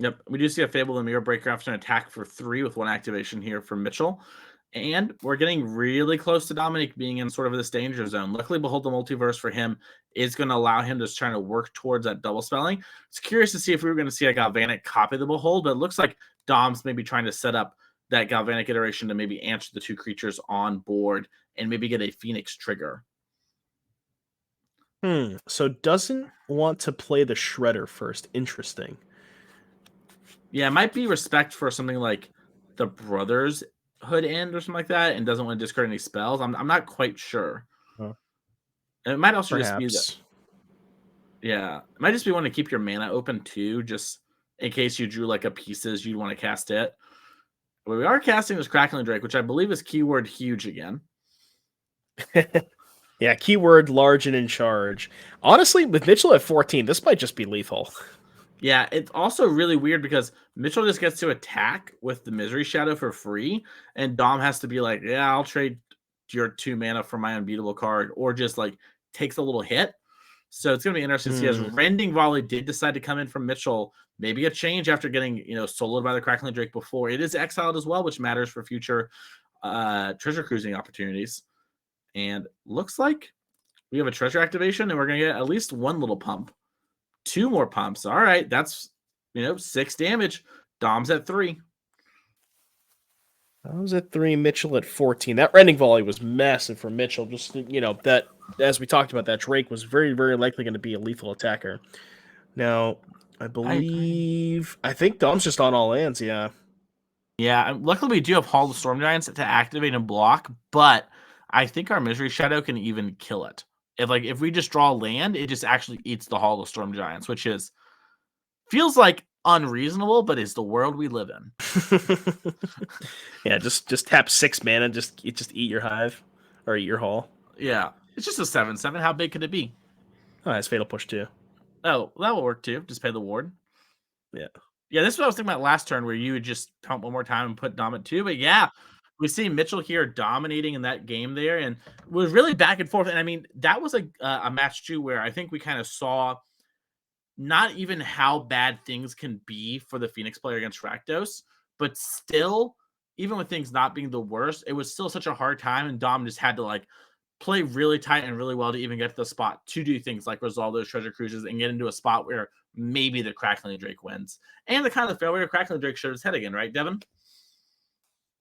Speaker 1: Yep, we do see a Fable and Mirror Breaker after an attack for 3 with 1 activation here from Mitchell. And we're getting really close to Dominic being in sort of this danger zone. Luckily, Behold the Multiverse for him is going to allow him to try to work towards that double spelling. It's curious to see if we were going to see a Galvanic copy the Behold, but it looks like Dom's maybe trying to set up that Galvanic Iteration to maybe answer the 2 creatures on board and maybe get a Phoenix trigger.
Speaker 2: So doesn't want to play the Shredder first. Interesting.
Speaker 1: Yeah, it might be respect for something like the Brotherhood end or something like that, and doesn't want to discard any spells. I'm not quite sure.
Speaker 2: Huh.
Speaker 1: It might also
Speaker 2: Perhaps.
Speaker 1: just be that. Yeah, it might just be wanting to keep your mana open too, just in case you drew like a pieces you'd want to cast it. But we are casting this Crackling Drake, which I believe is keyword huge again.
Speaker 2: Yeah, keyword large and in charge. Honestly, with Mitchell at 14, this might just be lethal.
Speaker 1: Yeah, it's also really weird because Mitchell just gets to attack with the Misery Shadow for free, and Dom has to be like, yeah, I'll trade your 2 mana for my unbeatable card, or just takes a little hit. So it's going to be interesting to see, as Rending Volley did decide to come in from Mitchell, maybe a change after getting, soloed by the Crackling Drake before. It is exiled as well, which matters for future treasure cruising opportunities. And looks like we have a treasure activation, and we're going to get at least 1 little pump. 2 more pumps. All right, that's 6 damage. Dom's at 3.
Speaker 2: Dom's at 3. Mitchell at 14. That Rending Volley was massive for Mitchell. Just that, as we talked about, that Drake was very, very likely going to be a lethal attacker. Now, I think Dom's just on all lands. Yeah.
Speaker 1: Yeah. Luckily, we do have Hall of the Storm Giants to activate and block, but I think our Misery Shadow can even kill it. If we just draw land, it just actually eats the Hall of Storm Giants, which feels like unreasonable, but is the world we live in.
Speaker 2: Yeah, just tap 6 mana, just eat your hive or eat your hall.
Speaker 1: Yeah, it's just a 7/7. How big could it be?
Speaker 2: Oh, it's Fatal Push too.
Speaker 1: Oh, that will work too. Just pay the ward.
Speaker 2: Yeah.
Speaker 1: Yeah, this is what I was thinking about last turn, where you would just pump 1 more time and put Dom at 2. But yeah, we see Mitchell here dominating in that game there, and was really back and forth. And I mean, that was a match too, where I think we kind of saw not even how bad things can be for the Phoenix player against Rakdos, but still, even with things not being the worst, it was still such a hard time, and Dom just had to play really tight and really well to even get to the spot to do things like resolve those treasure cruises and get into a spot where maybe the Crackling Drake wins. And the kind of failure Crackling Drake showed his head again, right, Devin?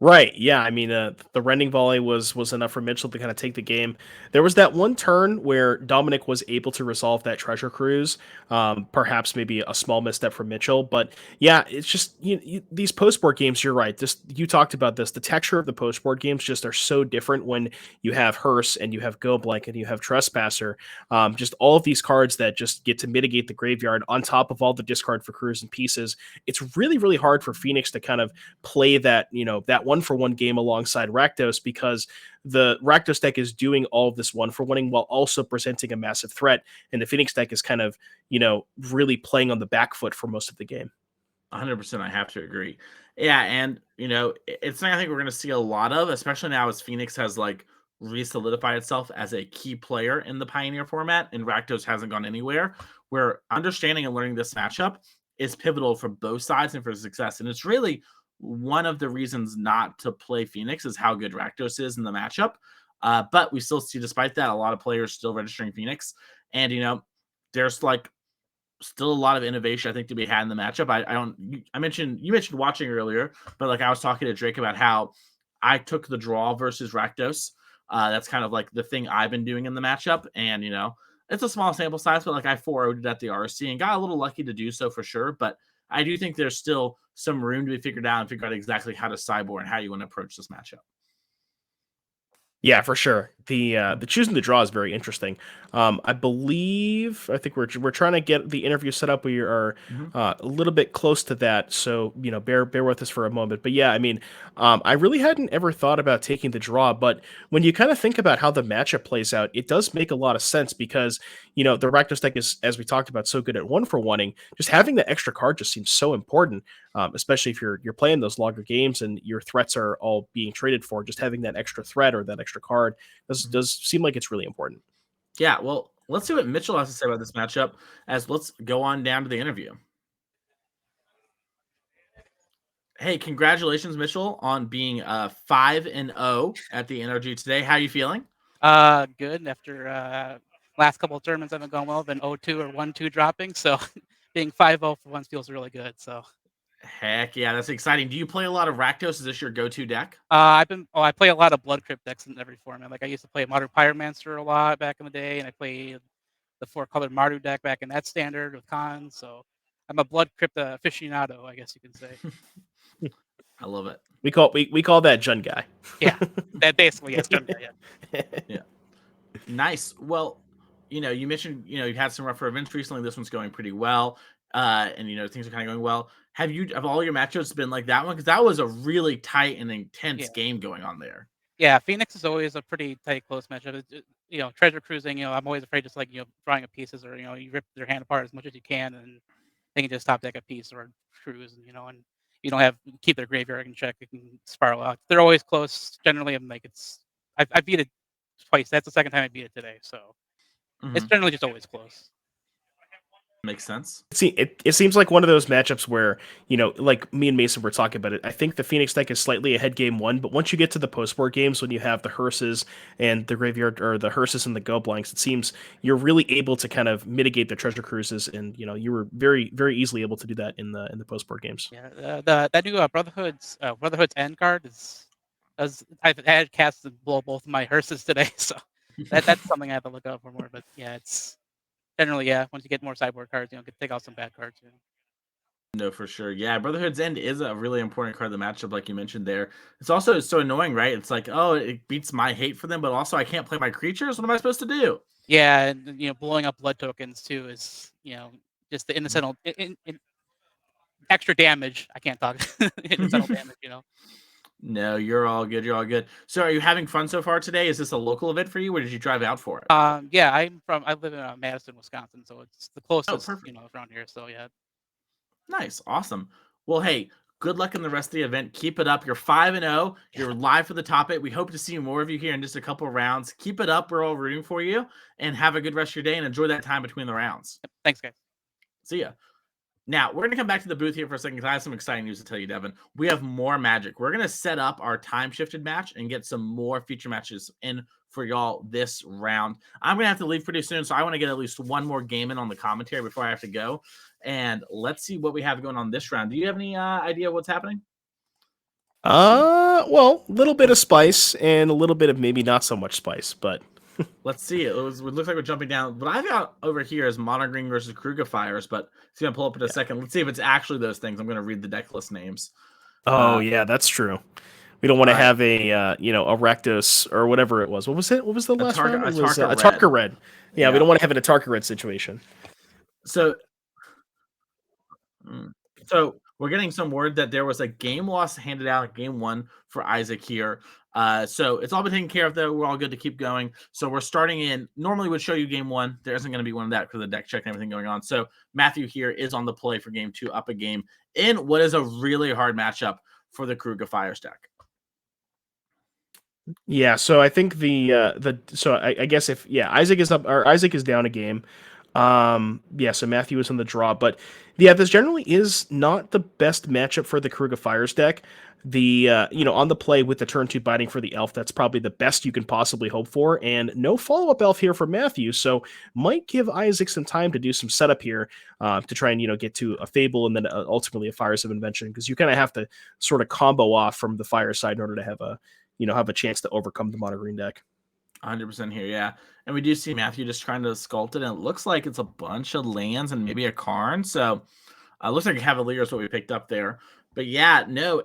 Speaker 2: Right. Yeah. I mean, the rending volley was enough for Mitchell to kind of take the game. There was that one turn where Dominic was able to resolve that treasure cruise. Perhaps maybe a small misstep from Mitchell, but yeah, it's just these post board games. You're right. Just you talked about this. The texture of the post board games just are so different when you have Hearse and you have Go Blank and you have Trespasser. Just all of these cards that just get to mitigate the graveyard on top of all the discard for crews and pieces. It's really really hard for Phoenix to kind of play that that 1-for-1 game alongside Rakdos, because the Rakdos deck is doing all of this 1-for-1ing while also presenting a massive threat, and the Phoenix deck is kind of really playing on the back foot for most of the game.
Speaker 1: 100%, I have to agree. Yeah, and it's something I think we're going to see a lot of, especially now as Phoenix has like re-solidified itself as a key player in the Pioneer format, and Rakdos hasn't gone anywhere. Where understanding and learning this matchup is pivotal for both sides and for success, and it's really one of the reasons not to play Phoenix is how good Rakdos is in the matchup. But we still see, despite that, a lot of players still registering Phoenix, and there's like still a lot of innovation I think to be had in the matchup. I mentioned you mentioned watching earlier, but like I was talking to Drake about how I took the draw versus Rakdos. That's kind of like the thing I've been doing in the matchup, and it's a small sample size, but like I 4-0'd it at the RC and got a little lucky to do so for sure. But I do think there's still some room to be figured out and figure out exactly how to sideboard and how you want to approach this matchup.
Speaker 2: Yeah, for sure. The choosing the draw is very interesting. I think we're trying to get the interview set up. We are a little bit close to that, so bear with us for a moment. But yeah, I mean, I really hadn't ever thought about taking the draw, but when you kind of think about how the matchup plays out, it does make a lot of sense because the Rakdos deck is, as we talked about, so good at 1-for-1ing. Just having the extra card just seems so important, especially if you're playing those longer games and your threats are all being traded for. Just having that extra threat or that extra card does seem like it's really important.
Speaker 1: Yeah, well, let's see what Mitchell has to say about this matchup as let's go on down to the interview. Hey, congratulations, Mitchell, on being 5-0 at the NRG today. How are you feeling?
Speaker 3: Good. After last couple of tournaments haven't gone well, been 0-2 or 1-2 dropping, so being 5-0 for once feels really good. So
Speaker 1: Heck yeah, that's exciting. Do you play a lot of Rakdos? Is this your go-to deck?
Speaker 3: I play a lot of Blood Crypt decks in every format. Like I used to play Modern Pyromancer a lot back in the day, and I played the 4-color Mardu deck back in that standard with Khan. So I'm a Blood Crypt aficionado, I guess you can say.
Speaker 1: I love it.
Speaker 2: We call that Jun guy.
Speaker 3: Yeah, that basically yes, Jun guy, yeah.
Speaker 1: Yeah. Nice. Well, you mentioned you've had some rougher events recently. This one's going pretty well, and things are kind of going well. Have all your matchups been like that one? Because that was a really tight and intense game going on there.
Speaker 3: Yeah, Phoenix is always a pretty tight, close matchup. Treasure cruising. I'm always afraid just like drawing up pieces, or you rip their hand apart as much as you can, and they can just top deck a piece or cruise, and and you don't have keep their graveyard in check. It can spiral out. They're always close. Generally, I'm like I beat it twice. That's the second time I beat it today, so it's generally just always close.
Speaker 1: Makes sense.
Speaker 2: See, it seems like one of those matchups where, like me and Mason were talking about it. I think the Phoenix deck is slightly ahead game one, but once you get to the post-board games, when you have the Hearses and the graveyard, or the Hearses and the Go Blanks, it seems you're really able to kind of mitigate the treasure cruises, and you were very, very easily able to do that in the post-board games.
Speaker 3: Yeah, that new Brotherhood's end card I've had cast to blow both of my Hearses today, so that's something I have to look out for more. But yeah, it's generally, once you get more sideboard cards, you can take out some bad cards.
Speaker 1: No, for sure. Yeah, Brotherhood's End is a really important card of the matchup, like you mentioned there. It's also so annoying, right? It's like, oh, it beats my hate for them, but also I can't play my creatures. What am I supposed to do?
Speaker 3: Yeah, and blowing up blood tokens too is just the incidental extra damage. I can't talk incidental damage.
Speaker 1: No, you're all good. You're all good. So, are you having fun so far today? Is this a local event for you, or did you drive out for it?
Speaker 3: Yeah, I live in Madison, Wisconsin, so it's the closest around here. So yeah.
Speaker 1: Nice, awesome. Well, hey, good luck in the rest of the event. Keep it up. You're 5-0. You're live for the top 8. We hope to see more of you here in just a couple of rounds. Keep it up. We're all rooting for you, and have a good rest of your day and enjoy that time between the rounds.
Speaker 3: Thanks, guys.
Speaker 1: See ya. Now, we're going to come back to the booth here for a second because I have some exciting news to tell you, Devin. We have more Magic. We're going to set up our time-shifted match and get some more feature matches in for y'all this round. I'm going to have to leave pretty soon, so I want to get at least one more game in on the commentary before I have to go. And let's see what we have going on this round. Do you have any idea what's happening?
Speaker 2: Well, a little bit of spice and a little bit of maybe not so much spice, but
Speaker 1: Let's see. It looks like we're jumping down. What I've got over here is Mono Green versus Kruger Fires, but it's going to pull up in a second. Let's see if it's actually those things. I'm going to read the deck list names.
Speaker 2: yeah, that's true. We don't want to have a a Rakdos or whatever it was. What was it? What was the last round? It was a Tarka Red. Yeah, we don't want to have it a Tarka Red situation.
Speaker 1: So we're getting some word that there was a game loss handed out game 1 for Izzet here. So it's all been taken care of, though. We're all good to keep going. So we're starting in. Normally would show you game 1. There isn't going to be one of that because of the deck check and everything going on. So Matthew here is on the play for game 2, up a game in what is a really hard matchup for the Kruger Fires deck.
Speaker 2: Yeah, so I think I guess if Izzet is up or Izzet is down a game. So Matthew is on the draw, but yeah, this generally is not the best matchup for the Kruger Fires deck. The on the play with the turn 2 biting for the elf, that's probably the best you can possibly hope for, and no follow-up elf here for Matthew, so might give Izzet some time to do some setup here to try and get to a Fable and then ultimately a Fires of Invention, because you kind of have to sort of combo off from the Fire side in order to have a chance to overcome the mono green deck.
Speaker 1: 100% here, yeah. And we do see Matthew just trying to sculpt it, and it looks like it's a bunch of lands and maybe a Karn. So it looks like Cavalier is what we picked up there. But yeah, no,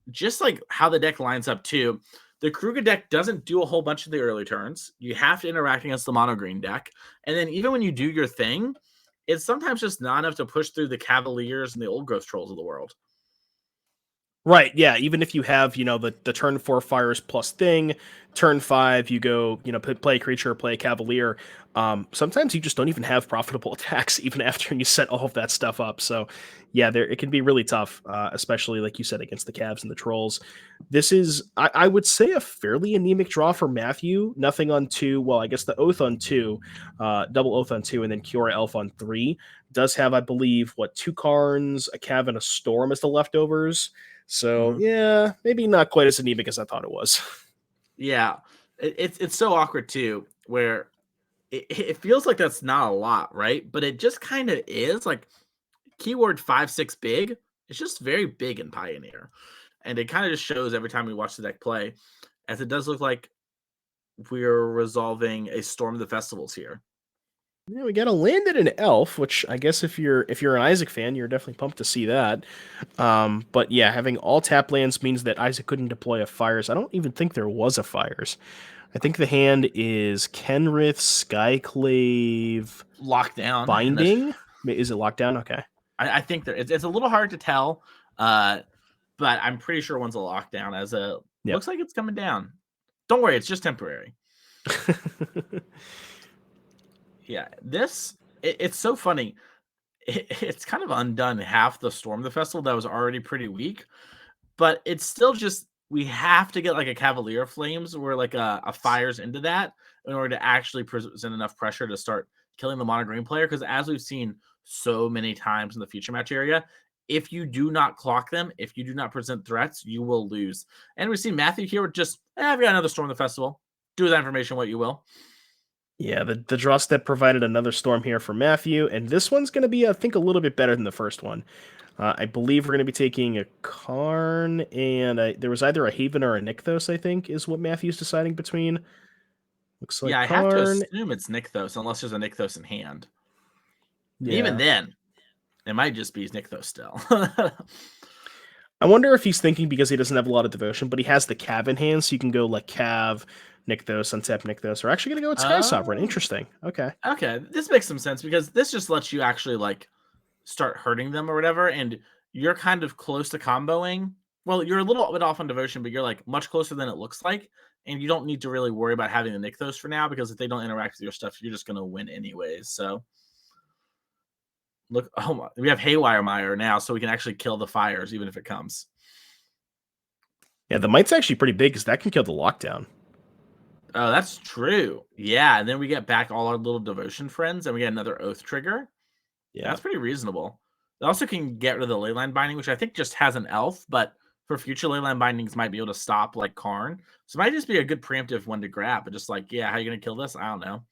Speaker 1: just like how the deck lines up too, the Kruger deck doesn't do a whole bunch of the early turns. You have to interact against the mono green deck. And then even when you do your thing, it's sometimes just not enough to push through the Cavaliers and the Old Growth Trolls of the world.
Speaker 2: Right, yeah, even if you have, the turn 4 Fires plus thing, turn 5, you go, play a creature, play a Cavalier, sometimes you just don't even have profitable attacks even after you set all of that stuff up. So, yeah, it can be really tough, especially, like you said, against the Cavs and the Trolls. This is, I would say, a fairly anemic draw for Matthew. Nothing on 2, well, I guess the Oath on 2, double Oath on 2, and then Kiora Elf on 3. Does have, I believe, 2 Karns, a Cav, and a Storm as the leftovers. So, yeah, maybe not quite as anemic as I thought it was.
Speaker 1: Yeah, it's so awkward, too, where it feels like that's not a lot, right? But it just kind of is. Like, keyword 5/6 big, it's just very big in Pioneer. And it kind of just shows every time we watch the deck play, as it does look like we're resolving a Storm of the Festivals here.
Speaker 2: Yeah, we got a land and an elf, which I guess if you're an Izzet fan, you're definitely pumped to see that. But yeah, having all tap lands means that Izzet couldn't deploy a Fires. I don't even think there was a Fires. I think the hand is Kenrith, Skyclave,
Speaker 1: Lockdown.
Speaker 2: Binding. Is it lockdown? Okay.
Speaker 1: I think it's a little hard to tell, but I'm pretty sure one's a lockdown. Looks like it's coming down. Don't worry, it's just temporary. Yeah, it's so funny. It's kind of undone half the Storm of the Festival that was already pretty weak, but it's still just we have to get like a Cavalier Flames or like a Fires into that in order to actually present enough pressure to start killing the mono green player. Because as we've seen so many times in the future match area, if you do not clock them, if you do not present threats, you will lose. And we see Matthew here with just, I've got another Storm of the Festival. Do with that information what you will.
Speaker 2: Yeah, the draw step provided another Storm here for Matthew, and this one's going to be, I think, a little bit better than the first one. I believe we're going to be taking a Karn, and there was either a Haven or a Nykthos, I think, is what Matthew's deciding between. Looks like
Speaker 1: I
Speaker 2: Karn.
Speaker 1: have to assume it's Nykthos, unless there's a Nykthos in hand. Yeah. Even then, it might just be Nykthos still.
Speaker 2: I wonder if he's thinking because he doesn't have a lot of devotion, but he has the Cav in hand, so you can go like Cav, Nykthos, untap Nykthos. We're actually going to go with Sky Sovereign. Interesting. Okay.
Speaker 1: Okay, this makes some sense because this just lets you actually like start hurting them or whatever, and you're kind of close to comboing. Well, you're a little bit off on devotion, but you're like much closer than it looks like, and you don't need to really worry about having the Nykthos for now because if they don't interact with your stuff, you're just going to win anyways. So look, oh my, we have Haywire Mire now, so we can actually kill the Fires even if it comes.
Speaker 2: Yeah, the Might's actually pretty big because that can kill the Lockdown.
Speaker 1: Oh, that's true. Yeah, and then we get back all our little devotion friends, and we get another Oath trigger. Yeah, that's pretty reasonable. It also can get rid of the Leyline Binding, which I think just has an elf, but for future Leyline Bindings might be able to stop like Karn. So it might just be a good preemptive one to grab, but just like, yeah, how are you going to kill this? I don't know.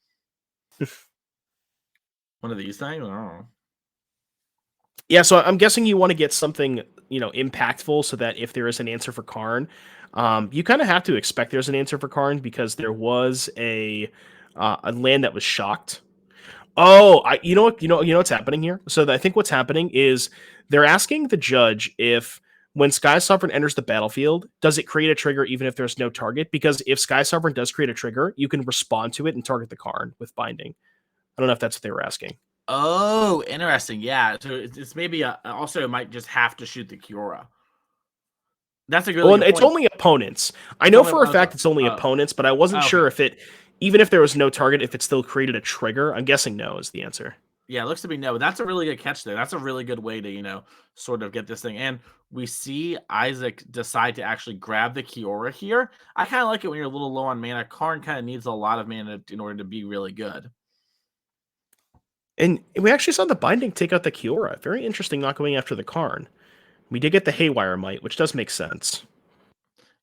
Speaker 1: One of these things? I don't know.
Speaker 2: Yeah, so I'm guessing you want to get something impactful, so that if there is an answer for Karn, you kind of have to expect there's an answer for Karn, because there was a land that was shocked. Oh, you know what's happening here? So I think what's happening is they're asking the judge if, when Sky Sovereign enters the battlefield, does it create a trigger even if there's no target? Because if Sky Sovereign does create a trigger, you can respond to it and target the Karn with binding. I don't know if that's what they were asking.
Speaker 1: Oh, interesting. Yeah, so it's maybe also it might just have to shoot the Kiora. That's a really good
Speaker 2: It's
Speaker 1: point.
Speaker 2: only opponents. I know for a fact it's only
Speaker 1: oh.
Speaker 2: opponents, but I wasn't sure if it, even if there was no target, if it still created a trigger. I'm guessing no is the answer.
Speaker 1: Yeah, it looks to be no. That's a really good catch there. That's a really good way to, sort of get this thing. And we see Izzet decide to actually grab the Kiora here. I kind of like it when you're a little low on mana. Karn kind of needs a lot of mana in order to be really good.
Speaker 2: And we actually saw the binding take out the Kiora. Very interesting not going after the Karn. We did get the Haywire Might, which does make sense.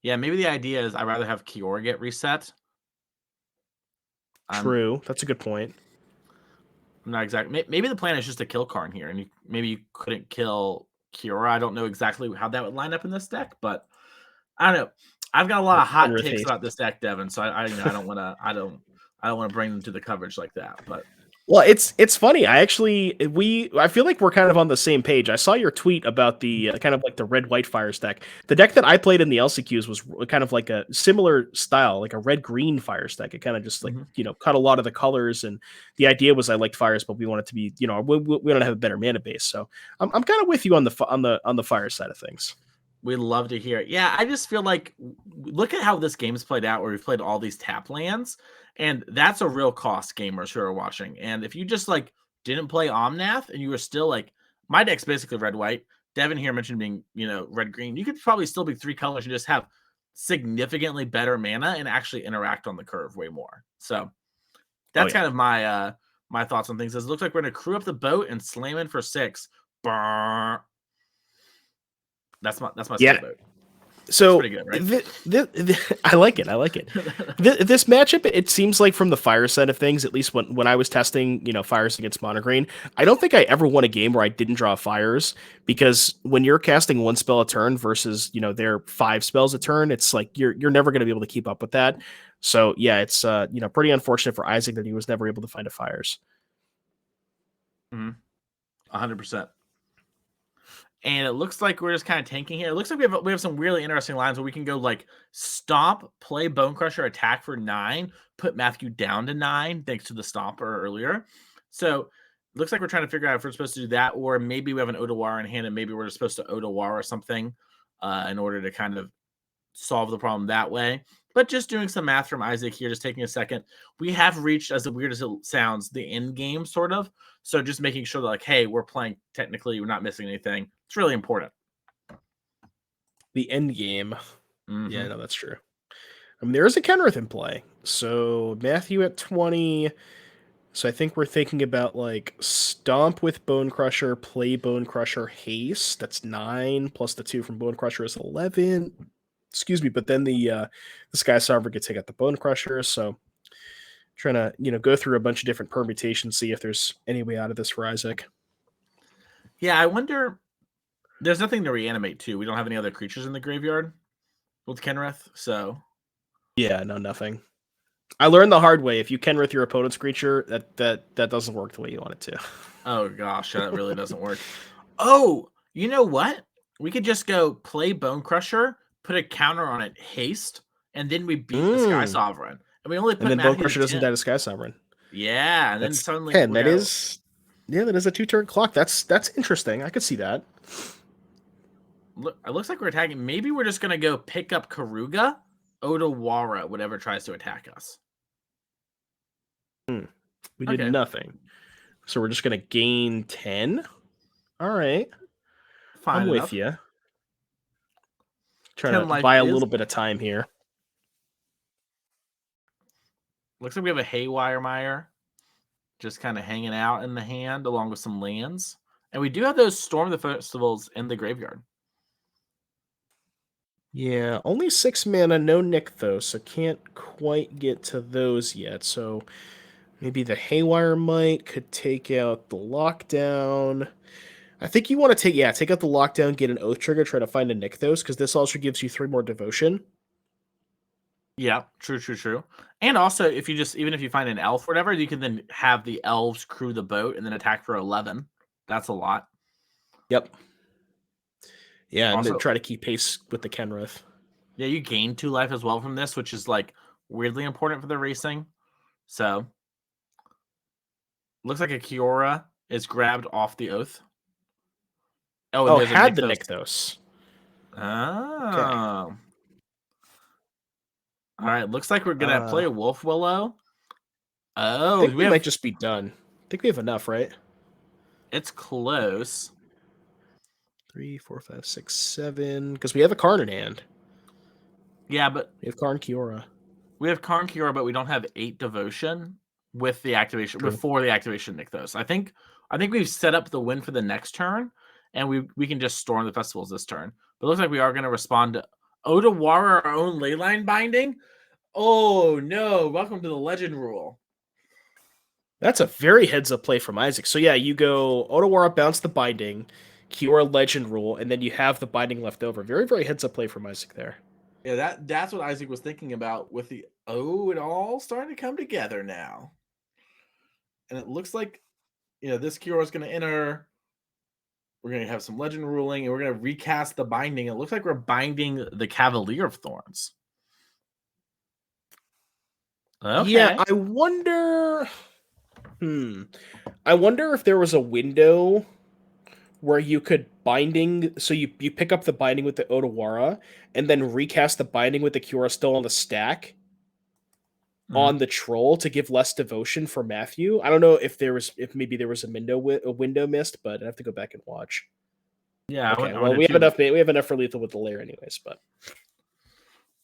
Speaker 1: Yeah, maybe the idea is I'd rather have Kiora get reset.
Speaker 2: True. That's a good point.
Speaker 1: I'm not exactly. Maybe the plan is just to kill Karn here, and maybe you couldn't kill Kiora. I don't know exactly how that would line up in this deck, but I don't know. I've got a lot of hot takes about this deck, Devin. So I don't want to. I don't want to bring them to the coverage like that. But
Speaker 2: well, it's funny. I feel like we're kind of on the same page. I saw your tweet about the kind of like the red-white Fires deck. The deck that I played in the LCQs was kind of like a similar style, like a red-green Fires deck. It kind of just like cut a lot of the colors, and the idea was I liked Fires, but we want it to be we don't have a better mana base. So I'm kind of with you on the Fire side of things.
Speaker 1: We'd love to hear it. Yeah, I just feel like look at how this game's played out, where we've played all these tap lands. And that's a real cost, gamers who are watching. And if you just didn't play Omnath and you were still my deck's basically red-white. Devin here mentioned being, red-green. You could probably still be 3 colors and just have significantly better mana and actually interact on the curve way more. So that's kind of my my thoughts on things. It looks like we're going to crew up the boat and slam in for 6. Brrr. That's my boat.
Speaker 2: So
Speaker 1: pretty good, right?
Speaker 2: I like it. This matchup, it seems like from the Fire side of things, at least when I was testing, Fires against Mono Green, I don't think I ever won a game where I didn't draw Fires, because when you're casting 1 spell a turn versus, their 5 spells a turn, it's like you're never going to be able to keep up with that. So yeah, it's pretty unfortunate for Izzet that he was never able to find a Fires.
Speaker 1: 100%. And it looks like we're just kind of tanking here. It looks like we have some really interesting lines where we can go stomp, play Bonecrusher, attack for 9, put Matthew down to 9 thanks to the stomper earlier. So it looks like we're trying to figure out if we're supposed to do that, or maybe we have an Otawara in hand and maybe we're supposed to Otawara something in order to kind of solve the problem that way. But just doing some math from Izzet here, just taking a second. We have reached, as weird as it sounds, the end game sort of. So just making sure that hey, we're playing technically, we're not missing anything. It's really important.
Speaker 2: The end game. Yeah, no, that's true. I mean, there is a Kenrith in play. So Matthew at 20. So I think we're thinking about stomp with Bonecrusher, play Bonecrusher, haste. That's 9 plus the 2 from Bonecrusher is 11. Excuse me, but then the Sky Sovereign could take out the Bonecrusher. So trying to go through a bunch of different permutations, see if there's any way out of this for Izzet.
Speaker 1: Yeah, I wonder. There's nothing to reanimate too. We don't have any other creatures in the graveyard with Kenrith, so
Speaker 2: yeah, no, nothing. I learned the hard way. If you Kenrith your opponent's creature, that doesn't work the way you want it to.
Speaker 1: Oh gosh, that really doesn't work. Oh, you know what? We could just go play Bonecrusher, put a counter on it, haste, and then we beat the Sky Sovereign. And we only put
Speaker 2: and then Bonecrusher doesn't die to Sky Sovereign.
Speaker 1: Yeah, and then suddenly
Speaker 2: that is a 2-turn clock. That's interesting. I could see that.
Speaker 1: Look, it looks like we're attacking. Maybe we're just gonna go pick up Karuga, Otawara, whatever tries to attack us.
Speaker 2: We did nothing. So we're just gonna gain 10. All right.
Speaker 1: Fine
Speaker 2: I'm
Speaker 1: enough.
Speaker 2: with you. Trying to buy a little bit of time here.
Speaker 1: Looks like we have a Haywire Mire just kind of hanging out in the hand along with some lands. And we do have those Storm the Festivals in the graveyard.
Speaker 2: Yeah, only 6 mana, no Nick though, so can't quite get to those yet. So maybe the Haywire Might could take out the Lockdown. I think you want to take out the lockdown, get an Oath Trigger, try to find a Nykthos, because this also gives you 3 more devotion.
Speaker 1: Yeah, true. And also, if you even if you find an elf or whatever, you can then have the elves crew the boat and then attack for 11. That's a lot.
Speaker 2: Yep. Yeah, and
Speaker 1: Also,
Speaker 2: then try to keep pace with the Kenrith.
Speaker 1: Yeah, you gain 2 life as well from this, which is like weirdly important for the racing. So, looks like a Kiora is grabbed off the Oath.
Speaker 2: Oh, it had the Nykthos.
Speaker 1: Oh. Okay. All right, looks like we're gonna play a Wolf Willow. Oh,
Speaker 2: I think we might just be done. I think we have enough, right?
Speaker 1: It's close.
Speaker 2: 3, 4, 5, 6, 7. Because we have a Karn in hand.
Speaker 1: Yeah, but
Speaker 2: we have Karn Kiora.
Speaker 1: We have Karn Kiora, but we don't have 8 devotion with the activation before the activation Nykthos. I think we've set up the win for the next turn, and we can just storm the festivals this turn. But it looks like we are going to respond to Otawara, our own Leyline Binding. Oh no! Welcome to the Legend rule.
Speaker 2: That's a very heads-up play from Isaac. So yeah, you go Otawara, bounce the Binding, Kiora Legend rule, and then you have the Binding left over. Very, very heads-up play from Isaac there.
Speaker 1: Yeah, that's what Isaac was thinking about with the it all starting to come together now. And it looks like this Kiora is going to enter. We're going to have some Legend ruling, and we're going to recast the Binding. It looks like we're binding the Cavalier of Thorns. Okay.
Speaker 2: Yeah, I wonder if there was a window where you could binding, so you pick up the Binding with the Otawara, and then recast the Binding with the Kiora still on the stack on the Troll to give less devotion for Matthew. I don't know if maybe there was a window missed, but I have to go back and watch.
Speaker 1: Yeah.
Speaker 2: Okay. Well, we have enough for lethal with the lair anyways, but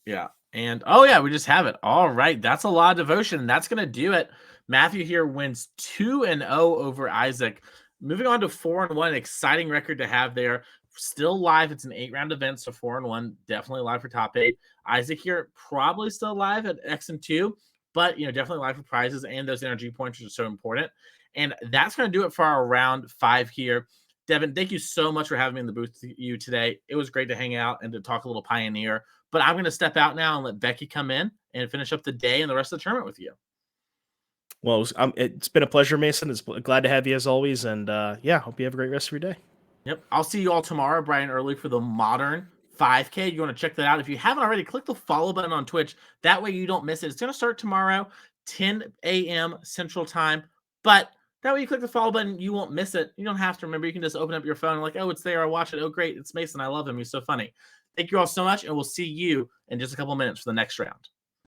Speaker 1: yeah. And we just have it. All right, that's a lot of devotion, and that's gonna do it. Matthew here wins 2-0 over Isaac. Moving on to 4-1, exciting record to have there. Still live. It's an 8-round event, so 4-1, definitely live for top 8. Isaac here probably still live at X2, but definitely live for prizes and those energy points are so important. And that's going to do it for our round 5 here. Devin, thank you so much for having me in the booth with you today. It was great to hang out and to talk a little Pioneer. But I'm going to step out now and let Becky come in and finish up the day and the rest of the tournament with you.
Speaker 2: Well, it's been a pleasure, Mason. It's glad to have you as always. And hope you have a great rest of your day.
Speaker 1: Yep. I'll see you all tomorrow, bright and early, for the Modern 5K. You want to check that out. If you haven't already, click the follow button on Twitch. That way you don't miss it. It's going to start tomorrow, 10 a.m. Central Time. But that way you click the follow button, you won't miss it. You don't have to remember. You can just open up your phone and oh, it's there. I watch it. Oh, great. It's Mason. I love him. He's so funny. Thank you all so much, and we'll see you in just a couple minutes for the next round.